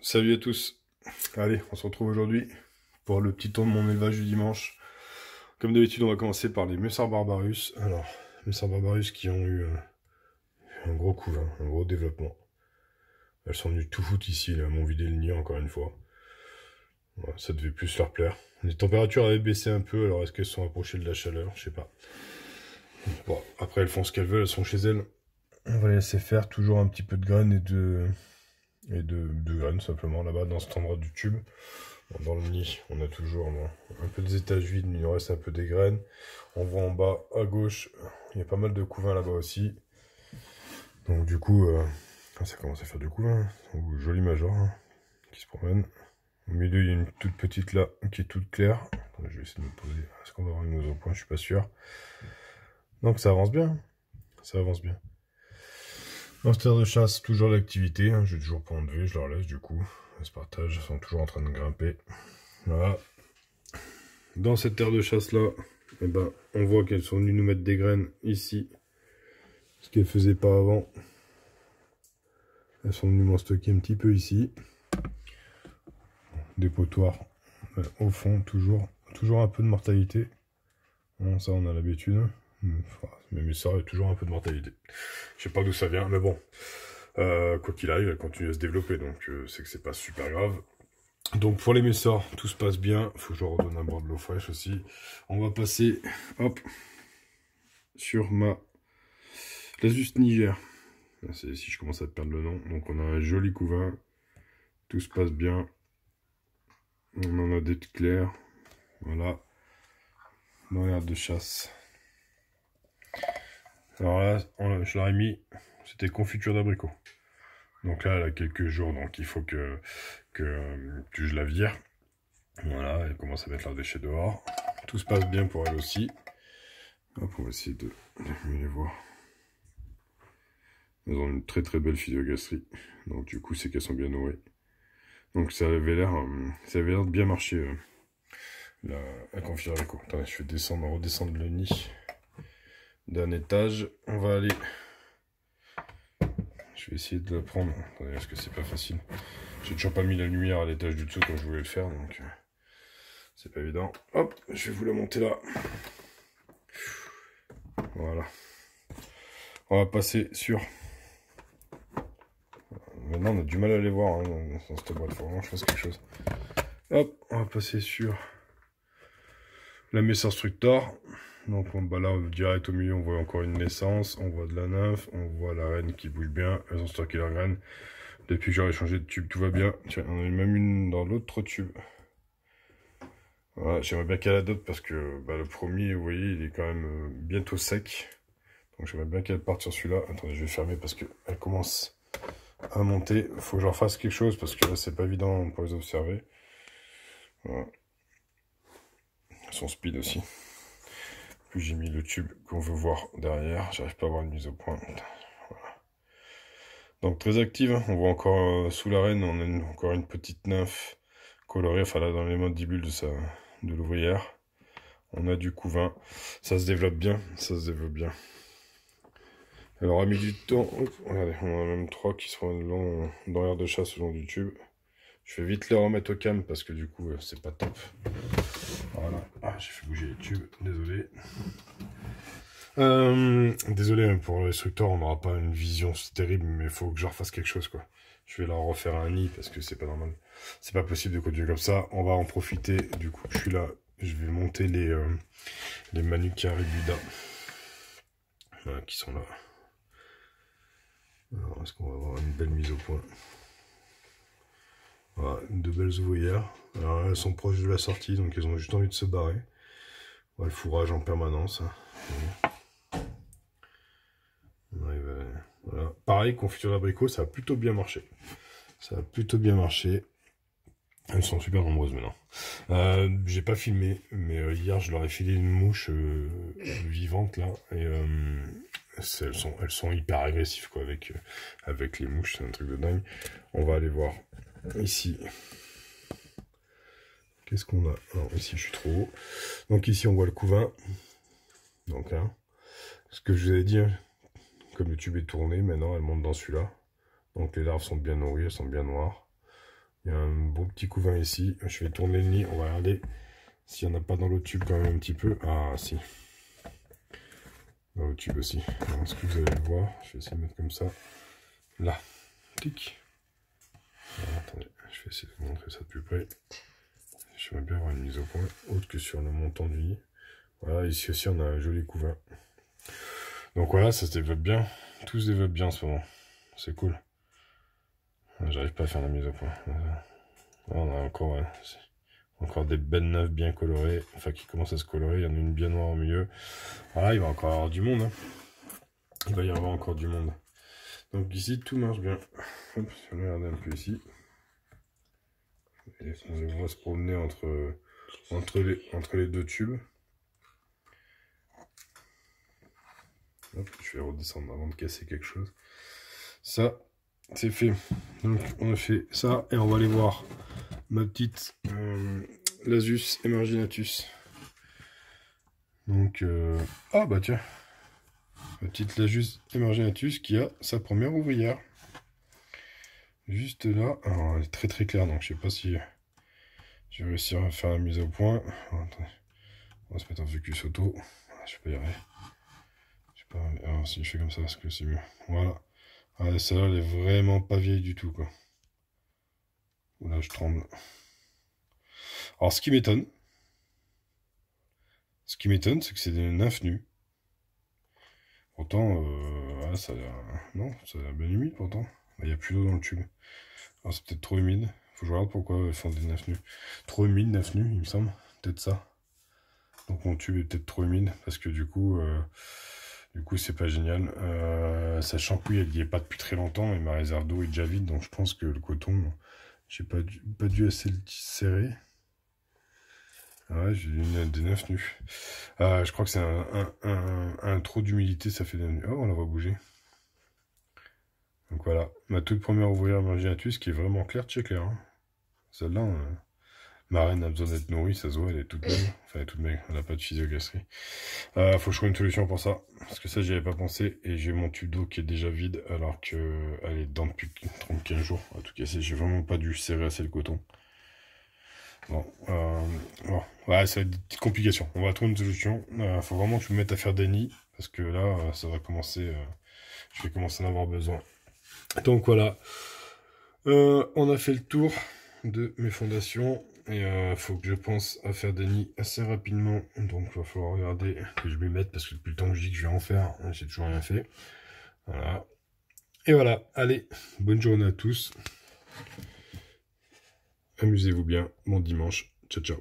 Salut à tous. Allez, on se retrouve aujourd'hui pour le petit tour de mon élevage du dimanche. Comme d'habitude, on va commencer par les Mussar Barbarus. Alors, Mussar Barbarus qui ont eu un gros couvain, un gros développement. Elles sont venues tout foutre ici, là, m'ont vidé le nid encore une fois. Voilà, ça devait plus leur plaire. Les températures avaient baissé un peu, alors est-ce qu'elles sont approchées de la chaleur? Je sais pas. Bon, après elles font ce qu'elles veulent, elles sont chez elles. On va les laisser faire, toujours un petit peu de graines et de graines simplement là-bas dans cet endroit du tube. Dans le nid, on a toujours un peu des étages vides, mais il nous reste un peu des graines. On voit en bas à gauche, il y a pas mal de couvains là-bas aussi. Donc du coup, ça commence à faire du couvain. Donc, joli major qui se promène. Au milieu, il y a une toute petite là qui est toute claire. Attendez, je vais essayer de me poser. Est-ce qu'on va avoir une mise au point? Je suis pas sûr. Donc ça avance bien. Ça avance bien. Dans cette terre de chasse, toujours l'activité. Je vais toujours pas enlever, je leur laisse du coup. Elles se partagent, elles sont toujours en train de grimper. Voilà. Dans cette terre de chasse là, eh ben, on voit qu'elles sont venues nous mettre des graines ici. Ce qu'elles faisaient pas avant. Elles sont venues m'en stocker un petit peu ici. Des potoirs au fond, toujours un peu de mortalité. Bon, ça on a l'habitude. Mais ça, il y a toujours un peu de mortalité. Je sais pas d'où ça vient, mais bon. Quoi qu'il arrive, elle continue à se développer, donc c'est que c'est pas super grave. Donc pour les Mussar, tout se passe bien. Faut que je leur redonne un bord de l'eau fraîche aussi. On va passer, hop, sur ma l'Asus Niger. C'est ici je commence à perdre le nom. Donc on a un joli couvain. Tout se passe bien. On en a des clairs. Voilà. Dans l'air de chasse. Alors là, je l'aurais mis, c'était confiture d'abricot. Donc là, elle a quelques jours, donc il faut que je la vire. Voilà, elle commence à mettre leurs déchets dehors. Tout se passe bien pour elle aussi. Hop, on va essayer de mieux les voir. Elles ont une très très belle physiogastrie. Donc du coup, c'est qu'elles sont bien nourries. Donc ça avait l'air de bien marcher, la confiture d'abricot. Attendez, je vais redescendre le nid d'un étage. On va aller... Je vais essayer de la prendre. Attendez, parce que c'est pas facile. J'ai toujours pas mis la lumière à l'étage du dessous comme je voulais le faire, donc c'est pas évident. Hop, je vais vous la monter là. Voilà. On va passer sur... Maintenant, on a du mal à les voir dans cette boîte. Faut vraiment que je fasse quelque chose. Hop, on va passer sur la Mess Instructor. Donc bah là, direct au milieu, on voit encore une naissance. On voit de la nymphe. On voit la reine qui bouge bien. Elles ont stocké leurs graines. Depuis que j'aurais changé de tube, tout va bien. Tiens, on en a même une dans l'autre tube. Voilà, j'aimerais bien qu'elle adopte parce que le premier, vous voyez, il est quand même bientôt sec. Donc j'aimerais bien qu'elle parte sur celui-là. Attendez, je vais fermer parce qu'elle commence à monter. Il faut que je refasse quelque chose parce que là, c'est pas évident pour les observer. Voilà. Elles sont speed aussi. Puis j'ai mis le tube qu'on veut voir derrière. J'arrive pas à avoir une mise au point. Voilà. Donc très active. On voit encore sous la reine, on a encore une petite nymphe colorée. Enfin là, dans les mandibules de l'ouvrière. On a du couvain. Ça se développe bien. Ça se développe bien. Elle aura mis du temps. Hop, regardez, on a même 3 qui seront dans l'air de chasse le long du tube. Je vais vite les remettre au calme parce que du coup, c'est pas top. Voilà. Ah, j'ai fait bouger les tubes. Désolé. Désolé pour l'instructeur, on n'aura pas une vision terrible, mais il faut que je refasse quelque chose, quoi. Je vais leur refaire un nid parce que c'est pas normal. C'est pas possible de continuer comme ça. On va en profiter. Du coup, je suis là. Je vais monter les Manuka Rebuda. Voilà, qui sont là. Alors, est-ce qu'on va avoir une belle mise au point? Voilà, de belles ouvrières. Alors, elles sont proches de la sortie, donc elles ont juste envie de se barrer. Voilà, le fourrage en permanence. Voilà. Pareil, confiture d'abricot, ça a plutôt bien marché. Ça a plutôt bien marché. Elles sont super nombreuses maintenant. J'ai pas filmé, mais hier je leur ai filé une mouche vivante là. Et elles sont hyper agressives quoi avec les mouches, c'est un truc de dingue. On va aller voir ici. Qu'est-ce qu'on a? Alors ici je suis trop haut. Donc ici on voit le couvain. Donc là, ce que je vous ai dit, comme le tube est tourné, maintenant elles montent dans celui-là. Donc les larves sont bien nourries, elles sont bien noires. Il y a un bon petit couvain ici. Je vais tourner le nid. On va regarder s'il n'y en a pas dans l'autre tube quand même un petit peu. Ah, si. Dans l'autre tube aussi. Alors, ce que vous allez le voir, je vais essayer de mettre comme ça. Là. Tic. Alors, attendez, je vais essayer de vous montrer ça de plus près. J'aimerais bien avoir une mise au point autre que sur le montant du nid. Voilà, ici aussi on a un joli couvain. Donc voilà, ça se développe bien. Tout se développe bien en ce moment. C'est cool. J'arrive pas à faire la mise au point. Là, on a encore des belles neuves bien colorées. Enfin, qui commencent à se colorer. Il y en a une bien noire au milieu. Voilà, il va encore y avoir du monde. Hein. Il va y avoir encore du monde. Donc ici, tout marche bien. Hop, je vais regarder un peu ici. Et on les voit se promener entre les deux tubes. Hop, je vais redescendre avant de casser quelque chose. Ça, c'est fait. Donc, on a fait ça et on va aller voir ma petite Lasus emarginatus. Donc, ah bah tiens, ma petite Lasus emarginatus qui a sa première ouvrière. Juste là. Alors, elle est très très claire, donc je sais pas si je vais réussir à faire la mise au point. Alors, attendez. On va se mettre en focus auto. Je vais pas y arriver. Alors si je fais comme ça, parce que c'est mieux. Voilà. Ah, celle-là, elle est vraiment pas vieille du tout, quoi. Là, je tremble. Alors, ce qui m'étonne, c'est que c'est des nymphes nues. Pourtant, ça a l'air... Non, ça a l'air bien humide, pourtant. Il n'y a plus d'eau dans le tube. Alors, c'est peut-être trop humide. Faut que je regarde pourquoi elles font des nymphes nues. Trop humide, nymphes nues, il me semble. Peut-être ça. Donc, mon tube est peut-être trop humide, parce que du coup, c'est pas génial. Sachant que oui, elle n'y est pas depuis très longtemps, et ma réserve d'eau est déjà vide, donc je pense que le coton, j'ai pas dû assez le serrer. Ah ouais, j'ai des nymphes nues. Je crois que c'est un trop d'humidité, ça fait des nues. Oh, on la voit bouger. Donc voilà, ma toute première ouvrière emarginatus qui est vraiment claire de chez clair. Hein. Celle-là, ma reine a besoin d'être nourrie, ça se voit, elle est toute maigre. Enfin, elle est toute maigre, elle n'a pas de physiogastrie. Faut que je trouve une solution pour ça. Parce que ça, j'y avais pas pensé. Et j'ai mon tube d'eau qui est déjà vide alors qu'elle est dedans depuis 30-15 jours. En tout cas, j'ai vraiment pas dû serrer assez le coton. Bon, ouais, ça va être des petites complications. On va trouver une solution. Faut vraiment que je me mette à faire des nids. Parce que là, ça va commencer. Je vais commencer à en avoir besoin. Donc voilà. On a fait le tour de mes fondations. Et faut que je pense à faire des nids assez rapidement. Donc il va falloir regarder que je m'y mette. Parce que depuis le temps que je dis que je vais en faire, j'ai toujours rien fait. Voilà. Et voilà. Allez, bonne journée à tous. Amusez-vous bien. Bon dimanche. Ciao, ciao.